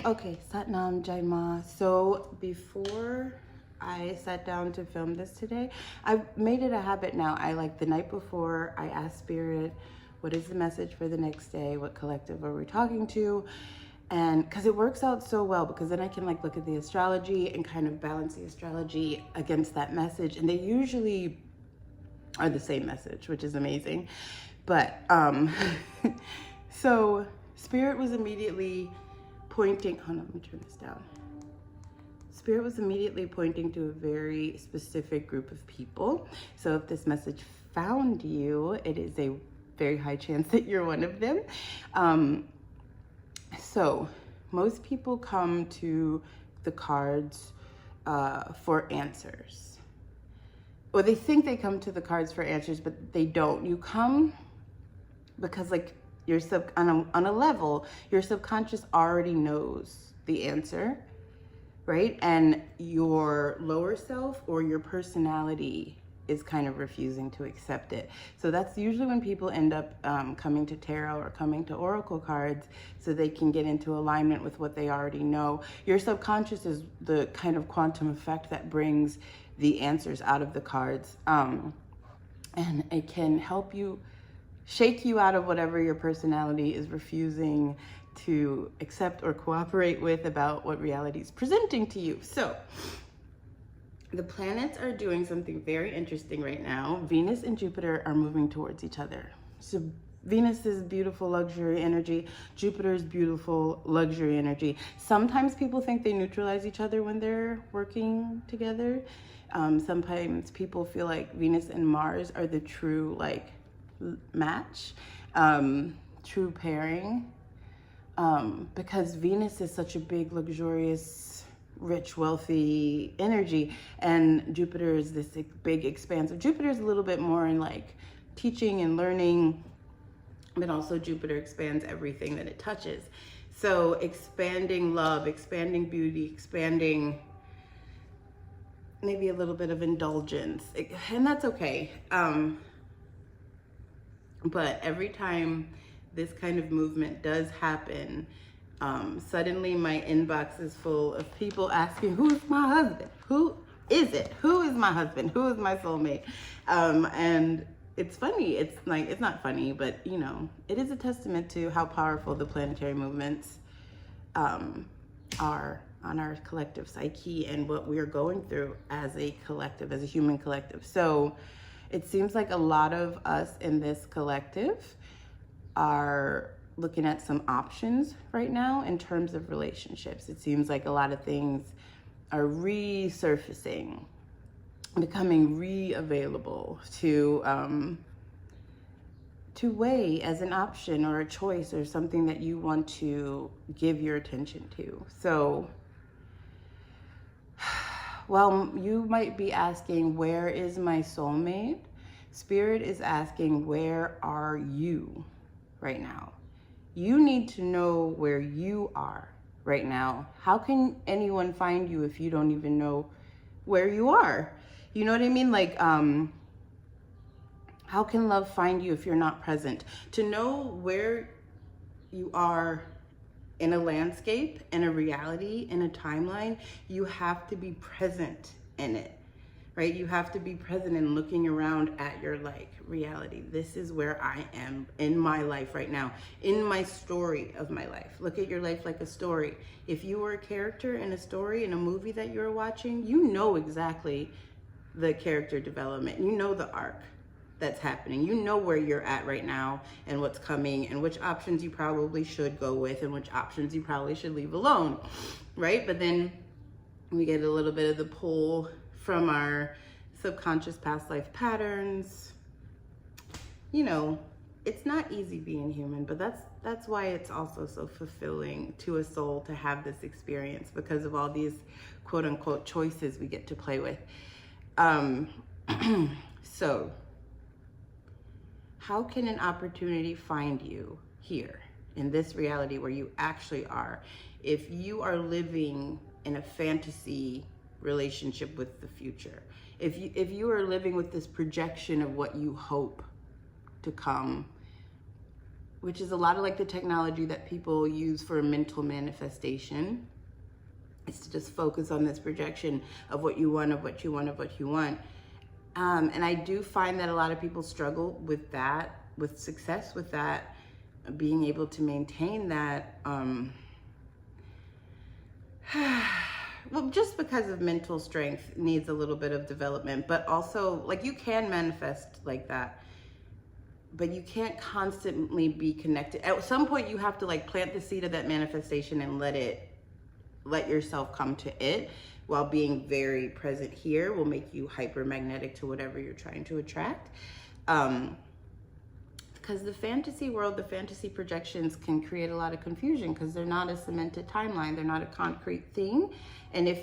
Okay, Satnam Jai Ma. So before I sat down to film this today, I've made it a habit now. I like the night before, I ask Spirit, what is the message for the next day? What collective are we talking to? And because it works out so well, because then I can like look at the astrology and kind of balance the astrology against that message. And they usually are the same message, which is amazing. But so Spirit was immediately pointing, hold on, let me turn this down. Spirit was immediately pointing to a very specific group of people. So if this message found you, it is a very high chance that you're one of them. So most people come to the cards for answers. Or they think they come to the cards for answers, but they don't. You come because like your on a level, your subconscious already knows the answer, right? And your lower self or your personality is kind of refusing to accept it. So that's usually when people end up coming to tarot or coming to oracle cards so they can get into alignment with what they already know. Your subconscious is the kind of quantum effect that brings the answers out of the cards. And it can help you shake you out of whatever your personality is refusing to accept or cooperate with about what reality is presenting to you. So the planets are doing something very interesting right now. Venus and Jupiter are moving towards each other. So Venus is beautiful luxury energy. Jupiter is beautiful luxury energy. Sometimes people think they neutralize each other when they're working together. Sometimes people feel like Venus and Mars are the true like match, true pairing, because Venus is such a big, luxurious, rich, wealthy energy, and Jupiter is this big, expansive. Jupiter is a little bit more in like teaching and learning, but also Jupiter expands everything that it touches. So expanding love, expanding beauty, expanding maybe a little bit of indulgence, and that's okay. But every time this kind of movement does happen, suddenly my inbox is full of people asking, who's my husband? Who is it? Who is my husband? Who is my soulmate? And it's funny. It's like, it's not funny, but you know, it is a testament to how powerful the planetary movements are on our collective psyche and what we are going through as a collective, as a human collective. So it seems like a lot of us in this collective are looking at some options right now in terms of relationships. It seems like a lot of things are resurfacing, becoming re-available to weigh as an option or a choice or something that you want to give your attention to. So, well, you might be asking, where is my soulmate? Spirit is asking, where are you right now? You need to know where you are right now. How can anyone find you if you don't even know where you are? You know what I mean? Like, how can love find you if you're not present? To know where you are in a landscape, in a reality, in a timeline, you have to be present in it, right? You have to be present and looking around at your like reality. This is where I am in my life right now, in my story of my life. Look at your life like a story. If you were a character in a story, in a movie that you're watching, you know exactly the character development. You know the arc that's happening. You know where you're at right now and what's coming and which options you probably should go with and which options you probably should leave alone, right? But then we get a little bit of the pull from our subconscious past life patterns. You know, it's not easy being human, but that's why it's also so fulfilling to a soul to have this experience, because of all these quote unquote choices we get to play with. So how can an opportunity find you here in this reality where you actually are, if you are living in a fantasy relationship with the future? If you are living with this projection of what you hope to come, which is a lot of like the technology that people use for mental manifestation. It's to just focus on this projection of what you want, of what you want, of what you want. And I do find that a lot of people struggle with that, with success with that, being able to maintain that. Well, just because of mental strength needs a little bit of development, but also like you can manifest like that, but you can't constantly be connected. At some point you have to like plant the seed of that manifestation and let yourself come to it, while being very present here will make you hyper magnetic to whatever you're trying to attract. Because the fantasy world, the fantasy projections can create a lot of confusion because they're not a cemented timeline. They're not a concrete thing. And if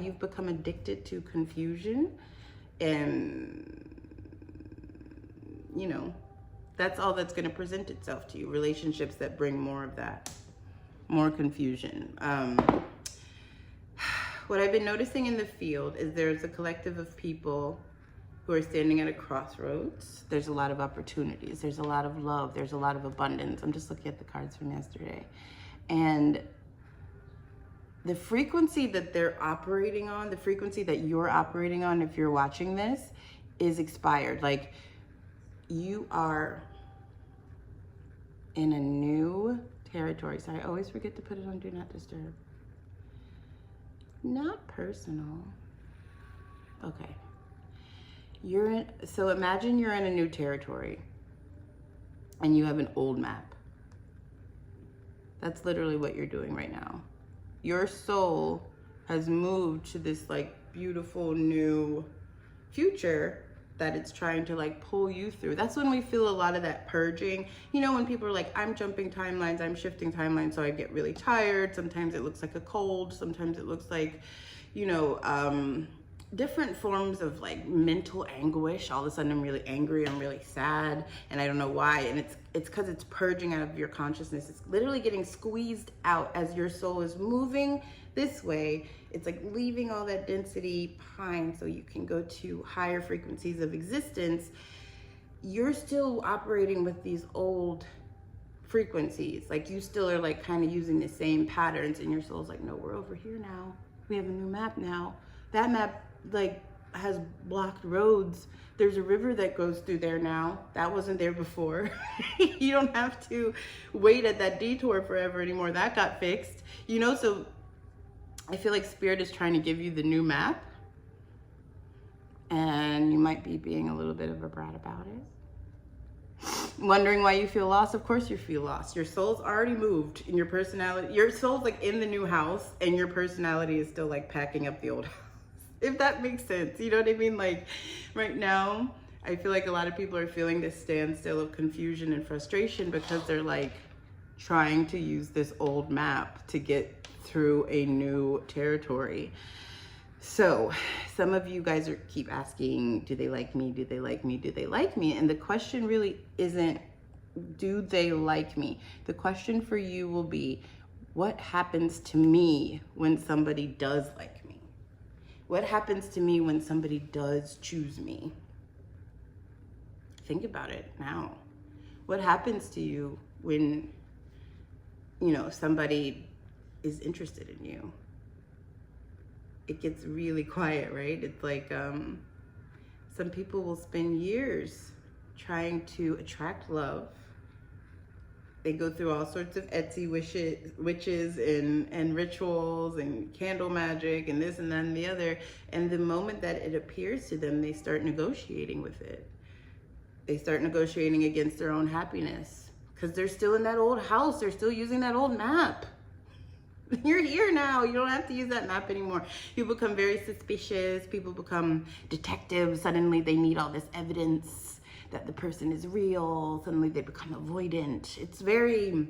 you've become addicted to confusion, and you know, that's all that's going to present itself to you. Relationships that bring more of that, more confusion. What I've been noticing in the field is there's a collective of people who are standing at a crossroads. There's a lot of opportunities. There's a lot of love. There's a lot of abundance. I'm just looking at the cards from yesterday. And the frequency that they're operating on, the frequency that you're operating on if you're watching this, is expired. Like, you are in a new territory. Sorry, I always forget to put it on Do Not Disturb. Not personal. Okay. So imagine you're in a new territory and you have an old map. That's literally what you're doing right now. Your soul has moved to this like beautiful new future that it's trying to like pull you through. That's when we feel a lot of that purging. You know, when people are like, I'm jumping timelines, I'm shifting timelines, so I get really tired. Sometimes it looks like a cold. Sometimes it looks like, you know, different forms of like mental anguish. All of a sudden I'm really angry, I'm really sad, and I don't know why. And it's because it's purging out of your consciousness. It's literally getting squeezed out as your soul is moving this way. It's like leaving all that density behind so you can go to higher frequencies of existence. You're still operating with these old frequencies. Like, you still are like kind of using the same patterns, and your soul's like, no, we're over here now. We have a new map now. That map like has blocked roads. There's a river that goes through there now. That wasn't there before. You don't have to wait at that detour forever anymore. That got fixed. You know, so I feel like Spirit is trying to give you the new map, and you might be being a little bit of a brat about it. Wondering why you feel lost? Of course you feel lost. Your soul's already moved, and your personality, your soul's like in the new house, and your personality is still like packing up the old house. If that makes sense, you know what I mean? Like, right now, I feel like a lot of people are feeling this standstill of confusion and frustration because they're like trying to use this old map to get through a new territory. So some of you guys keep asking, do they like me? Do they like me? Do they like me? And the question really isn't, do they like me? The question for you will be, what happens to me when somebody does like me? What happens to me when somebody does choose me? Think about it now. What happens to you when, you know, somebody is interested in you? It gets really quiet, right? It's like some people will spend years trying to attract love. They go through all sorts of Etsy witches and rituals and candle magic and this and that and the other. And the moment that it appears to them, they start negotiating with it. They start negotiating against their own happiness because they're still in that old house. They're still using that old map. You're here now. You don't have to use that map anymore. You become very suspicious. People become detectives. Suddenly they need all this evidence that the person is real. Suddenly they become avoidant. It's very,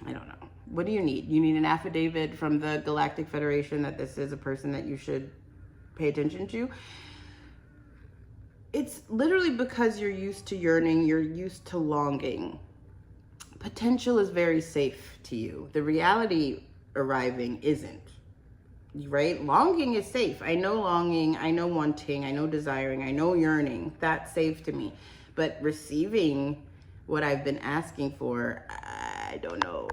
I don't know. What do you need? You need an affidavit from the Galactic Federation that this is a person that you should pay attention to. It's literally because you're used to yearning, you're used to longing. Potential is very safe to you. The reality arriving isn't, right? Longing is safe. I know longing, I know wanting, I know desiring, I know yearning. That's safe to me. but receiving what I've been asking for, I don't know.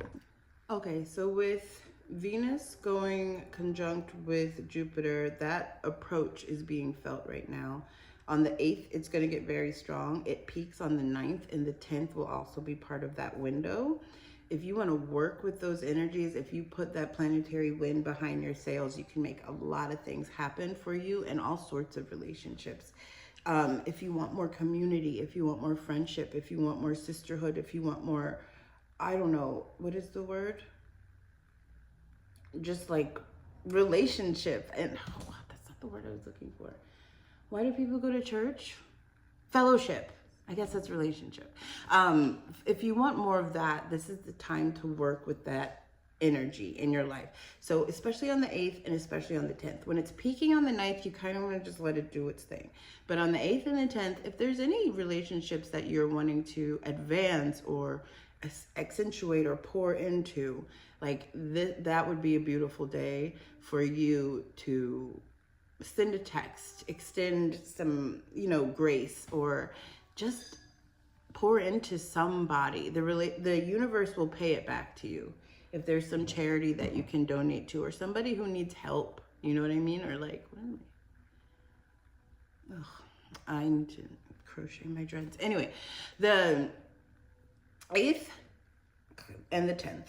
Okay, so with Venus going conjunct with Jupiter, that approach is being felt right now. On the 8th, it's going to get very strong. It peaks on the 9th, and the 10th will also be part of that window. If you want to work with those energies, if you put that planetary wind behind your sails, you can make a lot of things happen for you and all sorts of relationships. If you want more community, if you want more friendship, if you want more sisterhood, if you want more, I don't know, what is the word? Just like relationship. And oh, that's not the word I was looking for. Why do people go to church? Fellowship. I guess that's relationship. If you want more of that, this is the time to work with that energy in your life. So especially on the 8th and especially on the 10th. When it's peaking on the 9th, you kind of want to just let it do its thing. But on the 8th and the 10th, if there's any relationships that you're wanting to advance or accentuate or pour into, like that would be a beautiful day for you to send a text, extend some, grace, or just pour into somebody. The universe will pay it back to you. If there's some charity that you can donate to, or somebody who needs help, you know what I mean? Or like, what am I need to crochet my dreads. Anyway, the 8th and the 10th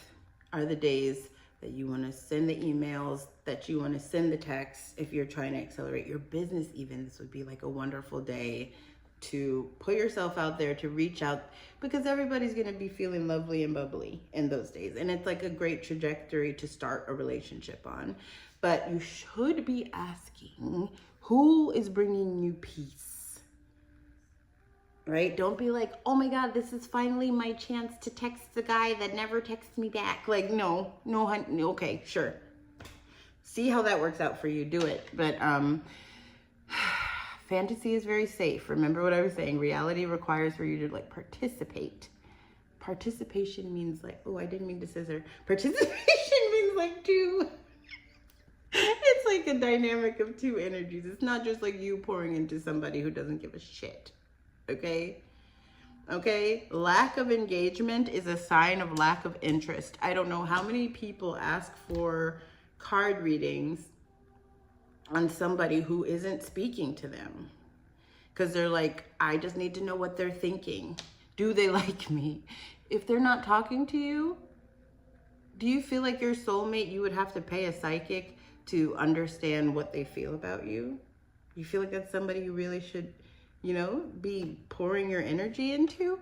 are the days that you want to send the emails, that you want to send the texts. If you're trying to accelerate your business, even, this would be like a wonderful day to put yourself out there, to reach out, because everybody's going to be feeling lovely and bubbly in those days. And it's like a great trajectory to start a relationship on. But you should be asking, who is bringing you peace? Right? Don't be like, oh my God, this is finally my chance to text the guy that never texts me back. Like, no, okay, sure. See how that works out for you, do it. But fantasy is very safe. Remember what I was saying, reality requires for you to like participate. Participation means like, oh, I didn't mean to scissor. Participation means like two. It's like a dynamic of two energies. It's not just like you pouring into somebody who doesn't give a shit. Okay? Lack of engagement is a sign of lack of interest. I don't know how many people ask for card readings on somebody who isn't speaking to them. Because they're like, I just need to know what they're thinking. Do they like me? If they're not talking to you, do you feel like your soulmate, you would have to pay a psychic to understand what they feel about you? You feel like that's somebody you really should, be pouring your energy into?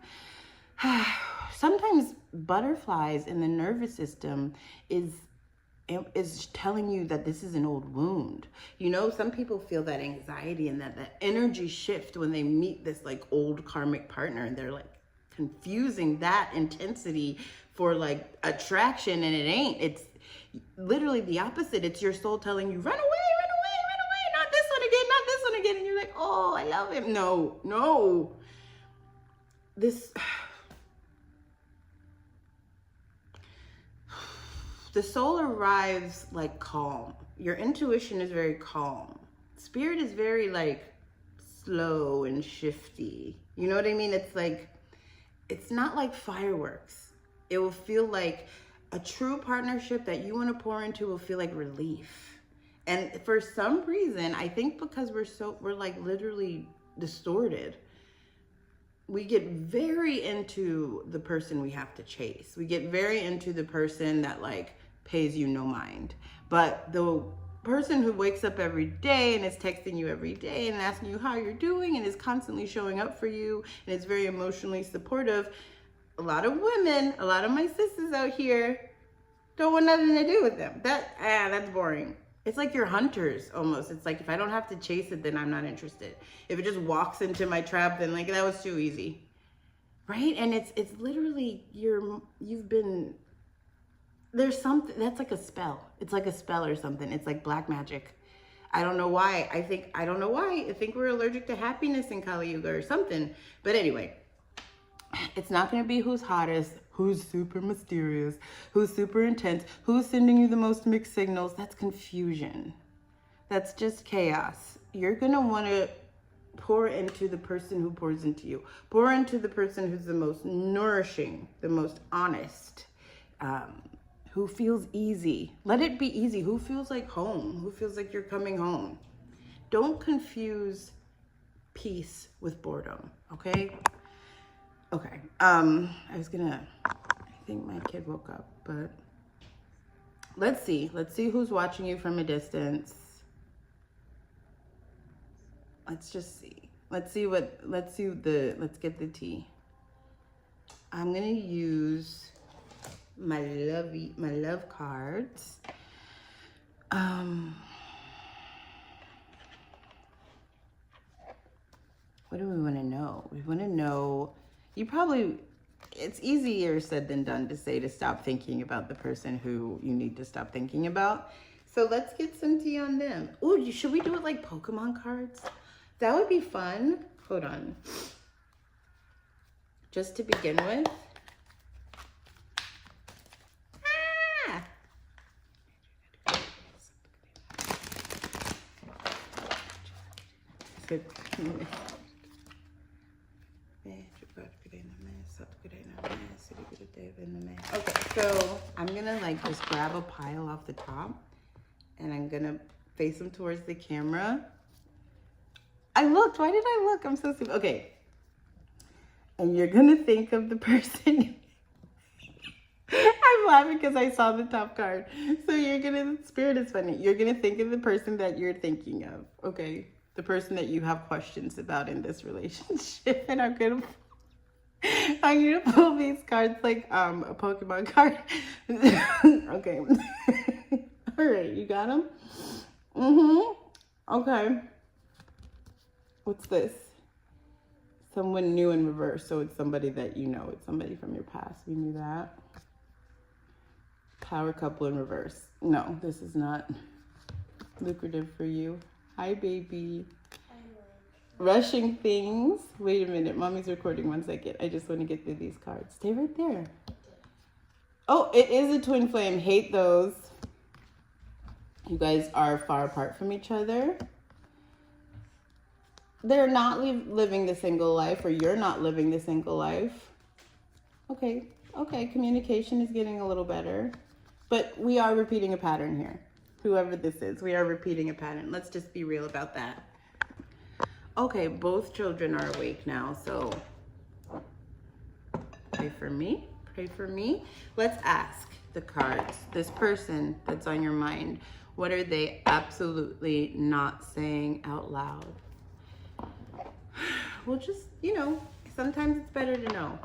Sometimes butterflies in the nervous system is telling you that this is an old wound. Some people feel that anxiety and that energy shift when they meet this like old karmic partner, and they're like confusing that intensity for like attraction, and it ain't. It's literally the opposite. It's your soul telling you, run away, not this one again, and you're like, oh, I love him. No. The soul arrives like calm. Your intuition is very calm. Spirit is very like slow and shifty. You know what I mean? It's like, it's not like fireworks. It will feel like a true partnership that you want to pour into will feel like relief. And for some reason, I think because we're like literally distorted, we get very into the person we have to chase. We get very into the person that like pays you no mind. But the person who wakes up every day and is texting you every day and asking you how you're doing and is constantly showing up for you and is very emotionally supportive, a lot of women, a lot of my sisters out here don't want nothing to do with them. That's boring. It's like you're hunters almost. It's like, if I don't have to chase it, then I'm not interested. If it just walks into my trap, then like, that was too easy. Right? And it's literally, there's something, that's like a spell. It's like a spell or something. It's like black magic. I don't know why. I think we're allergic to happiness in Kali Yuga or something. But anyway, it's not going to be who's hottest, who's super mysterious, who's super intense, who's sending you the most mixed signals. That's confusion. That's just chaos. You're going to want to pour into the person who pours into you. Pour into the person who's the most nourishing, the most honest, who feels easy. Let it be easy. Who feels like home? Who feels like you're coming home? Don't confuse peace with boredom, okay? Okay, I think my kid woke up, but let's see who's watching you from a distance. Let's just see. Let's get the tea. I'm gonna use my love cards. What do we want to know? We want to know, it's easier said than done to say to stop thinking about the person who you need to stop thinking about. So let's get some tea on them. Ooh, should we do it like Pokemon cards? That would be fun. Hold on. Just to begin with. Okay, so I'm gonna like just grab a pile off the top and I'm gonna face them towards the camera. I looked, why did I look? I'm so stupid. Okay. And you're gonna think of the person. I'm laughing because I saw the top card. So spirit is funny. You're gonna think of the person that you're thinking of, okay? The person that you have questions about in this relationship. And I'm gonna pull these cards like a Pokemon card. Okay. All right, you got them? Okay. What's this? Someone new in reverse. So it's somebody that you know. It's somebody from your past. We knew that. Power couple in reverse. No, this is not lucrative for you. Hi, baby. Rushing things. Wait a minute. Mommy's recording. 1 second. I just want to get through these cards. Stay right there. Oh, it is a twin flame. Hate those. You guys are far apart from each other. They're not living the single life, or you're not living the single life. Okay. Communication is getting a little better. But we are repeating a pattern here. Whoever this is, we are repeating a pattern. Let's just be real about that. Okay, both children are awake now, so pray for me. Pray for me. Let's ask the cards. This person that's on your mind, what are they absolutely not saying out loud? Well, just, sometimes it's better to know.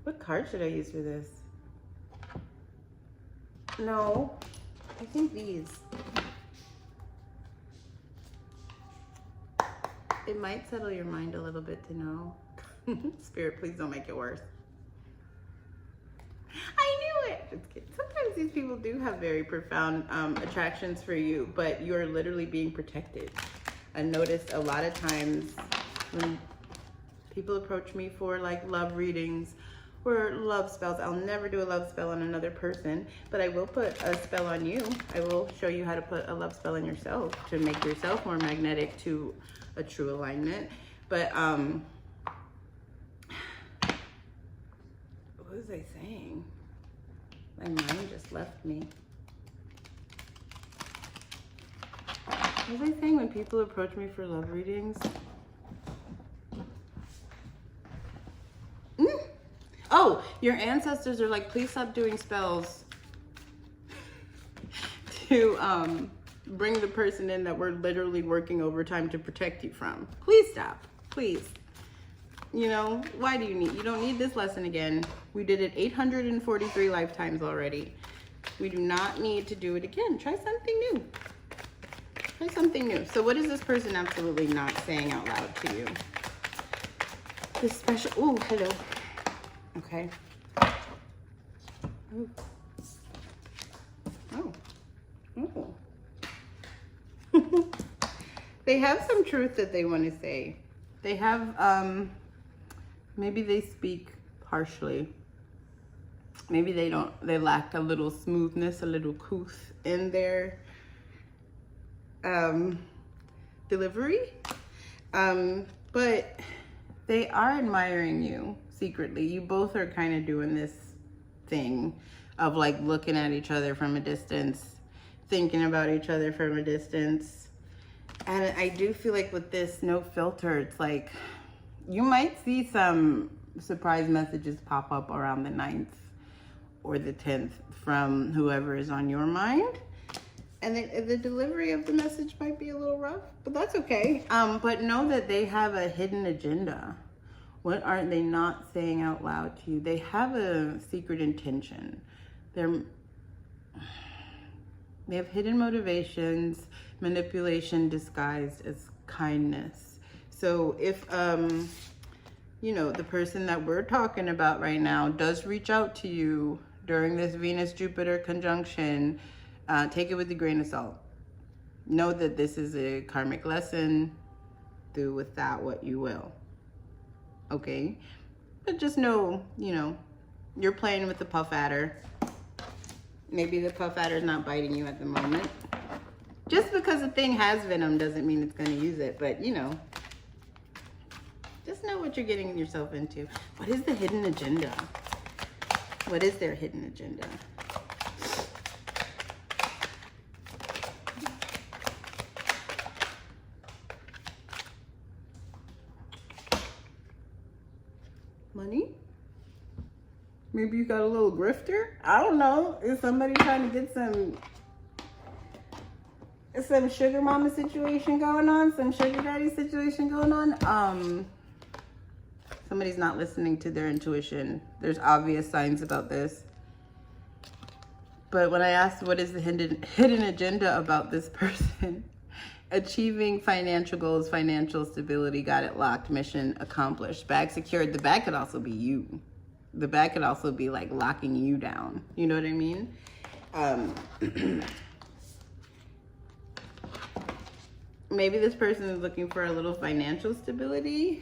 What card should I use for this? No, I think these. It might settle your mind a little bit to know. Spirit, please don't make it worse. I knew it. Just kidding. Sometimes these people do have very profound attractions for you, but you're literally being protected. I noticed a lot of times when people approach me for like love readings or love spells, I'll never do a love spell on another person, but I will put a spell on you. I will show you how to put a love spell on yourself to make yourself more magnetic to a true alignment. But what was I saying? My mind just left me. What was I saying when people approach me for love readings? Oh, your ancestors are like, please stop doing spells to bring the person in that we're literally working overtime to protect you from. Please stop, please. Why do you don't need this lesson again. We did it 843 lifetimes already. We do not need to do it again. Try something new. Try something new. So what is this person absolutely not saying out loud to you? This special, oh, hello. Okay. Ooh. Oh. They have some truth that they want to say. They have, maybe they speak harshly. Maybe they lack a little smoothness, a little couth in their delivery. But they are admiring you secretly. You both are kind of doing this thing of like looking at each other from a distance, thinking about each other from a distance. And I do feel like with this no filter, it's like you might see some surprise messages pop up around the 9th or the 10th from whoever is on your mind. And the delivery of the message might be a little rough, but that's okay. But know that they have a hidden agenda. What are they not saying out loud to you? They have a secret intention. They have hidden motivations, manipulation disguised as kindness. So if, you know, the person that we're talking about right now does reach out to you during this Venus-Jupiter conjunction, take it with a grain of salt. Know that this is a karmic lesson. Do with that what you will. Okay? But just know, you know, you're playing with the puff adder. Maybe the puff adder is not biting you at the moment. Just because a thing has venom doesn't mean it's going to use it. But, you know, just know what you're getting yourself into. What is the hidden agenda? What is their hidden agenda? Money? Maybe you got a little grifter? I don't know. Is somebody trying to get some sugar mama situation going on? Some sugar daddy situation going on? Somebody's not listening to their intuition. There's obvious signs about this. But when I asked what is the hidden agenda about this person, achieving financial goals, financial stability, got it locked, mission accomplished, bag secured. The bag could also be you. The bag could also be like locking you down. You know what I mean? Maybe this person is looking for a little financial stability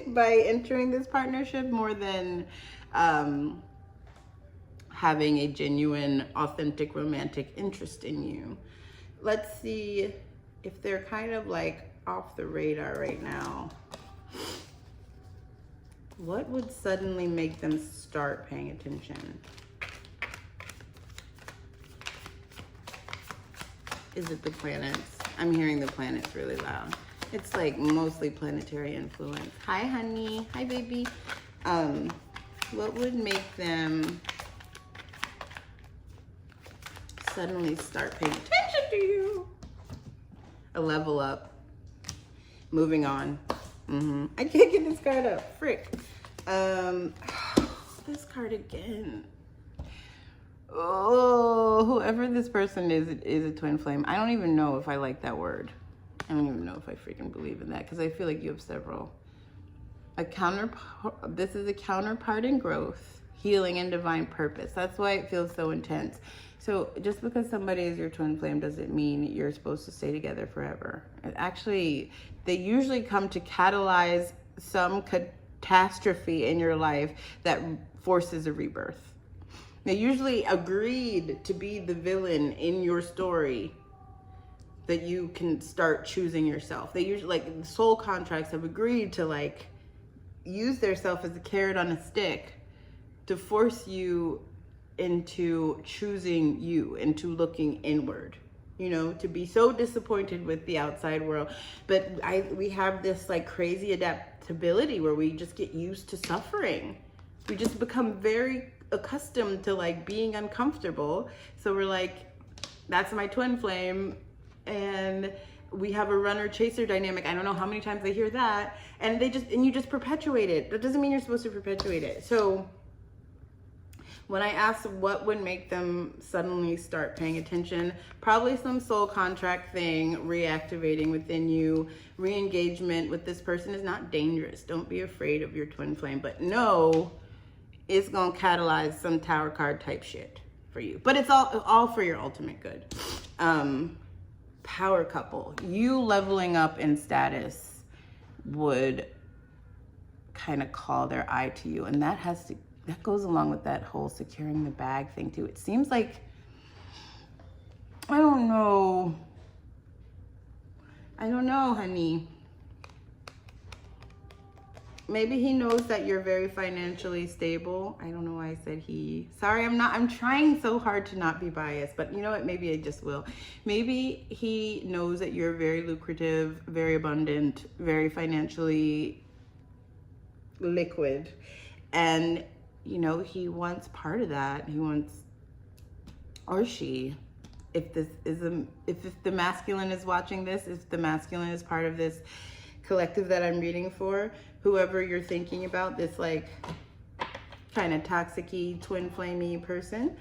by entering this partnership more than having a genuine, authentic, romantic interest in you. Let's see if they're kind of like off the radar right now. What would suddenly make them start paying attention? Is it the planets? I'm hearing the planets really loud. It's like mostly planetary influence. Hi, honey. Hi, baby. What would make them suddenly start paying attention to you? A level up. Moving on. I can't get this card up. Frick. This card again. Oh, whoever this person is a twin flame. I don't even know if I like that word. I don't even know if I freaking believe in that because I feel like you have several. This is a counterpart in growth, healing, and divine purpose. That's why it feels so intense. So just because somebody is your twin flame doesn't mean you're supposed to stay together forever. Actually, they usually come to catalyze some catastrophe in your life that forces a rebirth. They usually agreed to be the villain in your story that you can start choosing yourself. They usually, like, soul contracts have agreed to like use their self as a carrot on a stick to force you into choosing you, into looking inward, you know, to be so disappointed with the outside world. But we have this like crazy adaptability where we just get used to suffering. We just become very accustomed to like being uncomfortable. So we're like, that's my twin flame. And we have a runner chaser dynamic. I don't know how many times I hear that. And you just perpetuate it. That doesn't mean you're supposed to perpetuate it. So when I asked what would make them suddenly start paying attention, probably some soul contract thing reactivating within you. Re-engagement with this person is not dangerous. Don't be afraid of your twin flame, but no, it's gonna catalyze some tower card type shit for you. But it's all for your ultimate good. Power couple. You leveling up in status would kind of call their eye to you, and that goes along with that whole securing the bag thing too. It seems like, I don't know, honey. maybe he knows that you're very financially stable. I don't know why I said he. Sorry, I'm trying so hard to not be biased, but you know what? Maybe I just will. Maybe he knows that you're very lucrative, very abundant, very financially liquid. And, you know, he wants part of that. He wants, or she, if this is if the masculine is watching this, if the masculine is part of this collective that I'm reading for, whoever you're thinking about, this like kind of toxic-y, twin flamey person,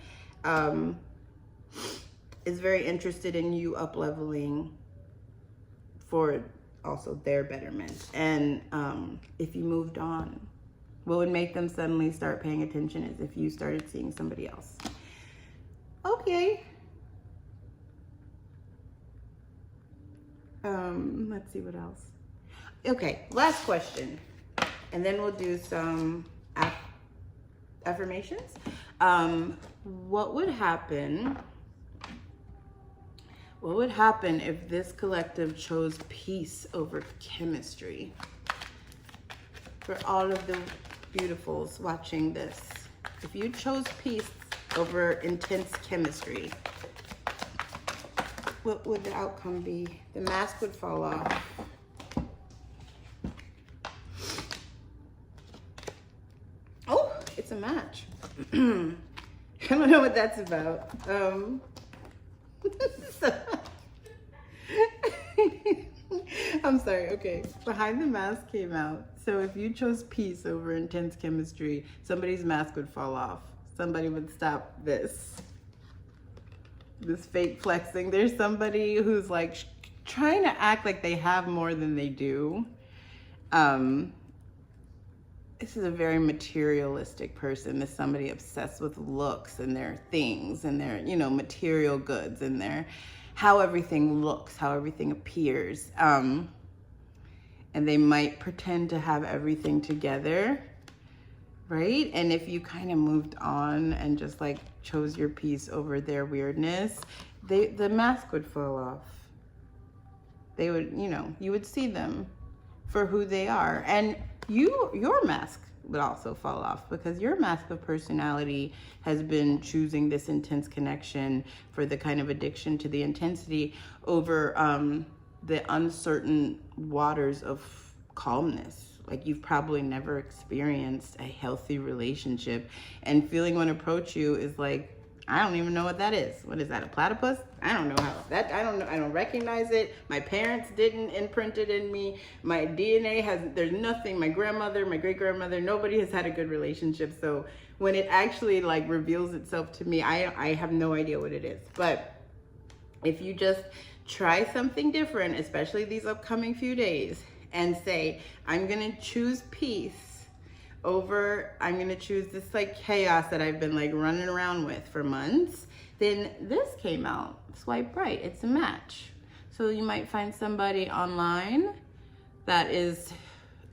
is very interested in you up-leveling for also their betterment. And if you moved on, what would make them suddenly start paying attention is if you started seeing somebody else. Okay. Let's see what else. Okay, last question. And then we'll do some affirmations. What would happen if this collective chose peace over chemistry? For all of the beautifuls watching this, if you chose peace over intense chemistry, what would the outcome be? The mask would fall off. Oh, it's a match. I don't know what that's about. I'm sorry. Okay. Behind the Mask came out. So if you chose peace over intense chemistry, somebody's mask would fall off. Somebody would stop this fake flexing. There's somebody who's like trying to act like they have more than they do. This is a very materialistic person. This is somebody obsessed with looks and their things and their, you know, material goods and their how everything looks, how everything appears. And they might pretend to have everything together, right? And if you kind of moved on and just like chose your peace over their weirdness, the mask would fall off. They would, you know, you would see them for who they are. And your mask would also fall off because your mask of personality has been choosing this intense connection for the kind of addiction to the intensity over the uncertain waters of calmness. Like you've probably never experienced a healthy relationship, and feeling one approach you is like, I don't even know what that is. What is that, a platypus? I don't know how that, I don't know, I don't recognize it. My parents didn't imprint it in me. My DNA there's nothing, my grandmother, my great-grandmother, nobody has had a good relationship. So when it actually like reveals itself to me, I have no idea what it is. But if you just try something different, especially these upcoming few days, and say, I'm gonna choose peace over, I'm gonna choose this like chaos that I've been like running around with for months, then this came out. Swipe right, it's a match. So you might find somebody online that is,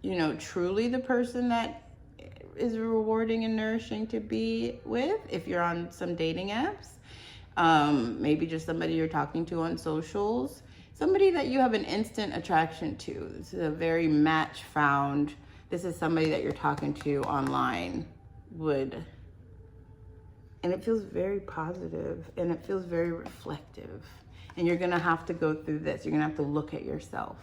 you know, truly the person that is rewarding and nourishing to be with if you're on some dating apps. Maybe just somebody you're talking to on socials. Somebody that you have an instant attraction to. This is a very match found. This is somebody that you're talking to online and it feels very positive and it feels very reflective. And you're gonna have to go through this. You're gonna have to look at yourself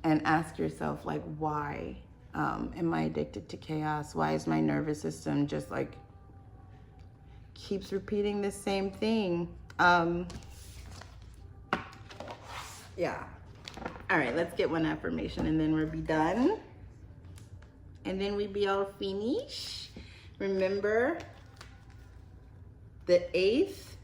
and ask yourself, like, why am I addicted to chaos? Why is my nervous system just like keeps repeating the same thing? Yeah. All right, let's get one affirmation and then we'll be done. And then we be all finished. Remember, the 8th,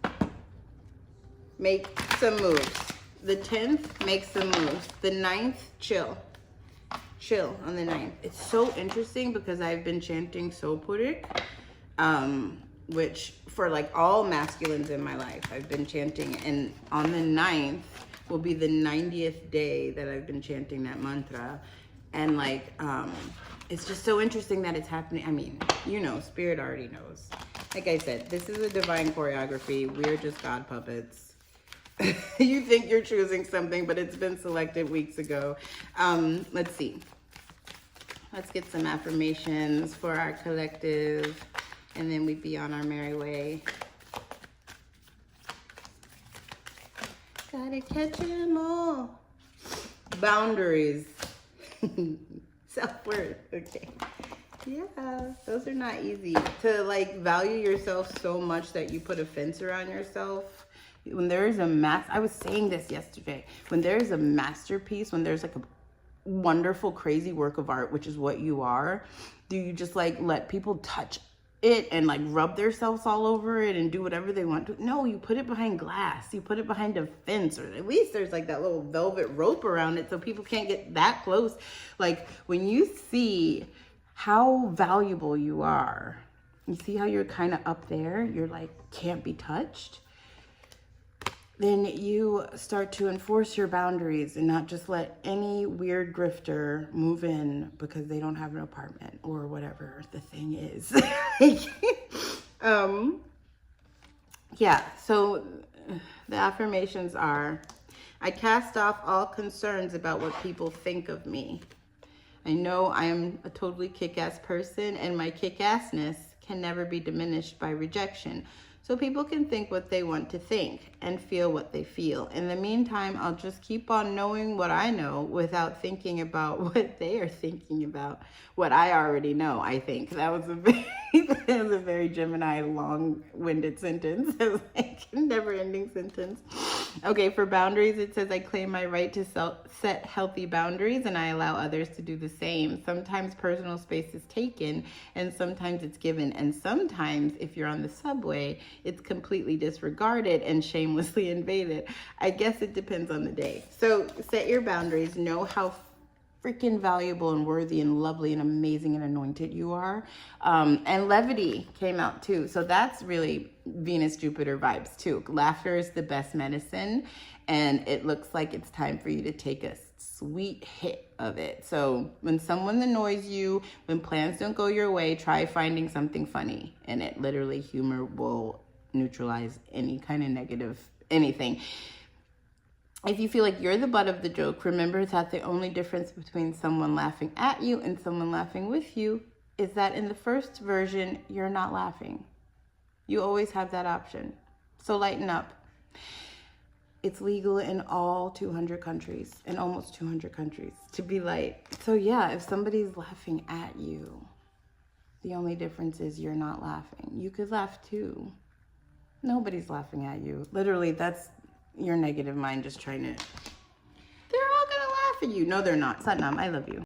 make some moves. The 10th, make some moves. The 9th, chill. Chill on the 9th. It's so interesting because I've been chanting Sopurik, which for like all masculines in my life, I've been chanting. And on the 9th will be the 90th day that I've been chanting that mantra. And like, it's just so interesting that it's happening. I mean, you know, spirit already knows. Like I said, this is a divine choreography. We're just God puppets. You think you're choosing something, but it's been selected weeks ago. Let's see. Let's get some affirmations for our collective, and then we'd be on our merry way. Gotta catch 'em all. Boundaries. Self-worth. Okay. Yeah, those are not easy. To like value yourself so much that you put a fence around yourself. When there is I was saying this yesterday. When there is a masterpiece, when there's like a wonderful, crazy work of art, which is what you are, do you just like let people touch it and like rub themselves all over it and do whatever they want to? No, you put it behind glass. You put it behind a fence, or at least there's like that little velvet rope around it so people can't get that close. Like when you see how valuable you are, you see how you're kind of up there, you're like can't be touched, then you start to enforce your boundaries and not just let any weird grifter move in because they don't have an apartment or whatever the thing is. Yeah, so the affirmations are, I cast off all concerns about what people think of me. I know I am a totally kick-ass person, and my kick-assness can never be diminished by rejection. So people can think what they want to think and feel what they feel. In the meantime, I'll just keep on knowing what I know without thinking about what they are thinking about. What I already know, I think. That was a very Gemini long-winded sentence. It was like a never-ending sentence. Okay, for boundaries, it says I claim my right to set healthy boundaries, and I allow others to do the same. Sometimes personal space is taken, and sometimes it's given. And sometimes, if you're on the subway, it's completely disregarded and shamelessly invaded. I guess it depends on the day. So set your boundaries. Know how freaking valuable and worthy and lovely and amazing and anointed you are. And levity came out too. So that's really Venus, Jupiter vibes too. Laughter is the best medicine. And it looks like it's time for you to take a sweet hit of it. So when someone annoys you, when plans don't go your way, try finding something funny in it. Literally, humor will neutralize any kind of negative anything. If you feel like you're the butt of the joke, remember that the only difference between someone laughing at you and someone laughing with you is that in the first version, you're not laughing. You always have that option. So lighten up. It's legal in all 200 countries, in almost 200 countries, to be light. So yeah, if somebody's laughing at you, the only difference is you're not laughing. You could laugh too. Nobody's laughing at you. Literally, that's your negative mind just trying to, they're all gonna laugh at you. No, they're not. Satnam, I love you.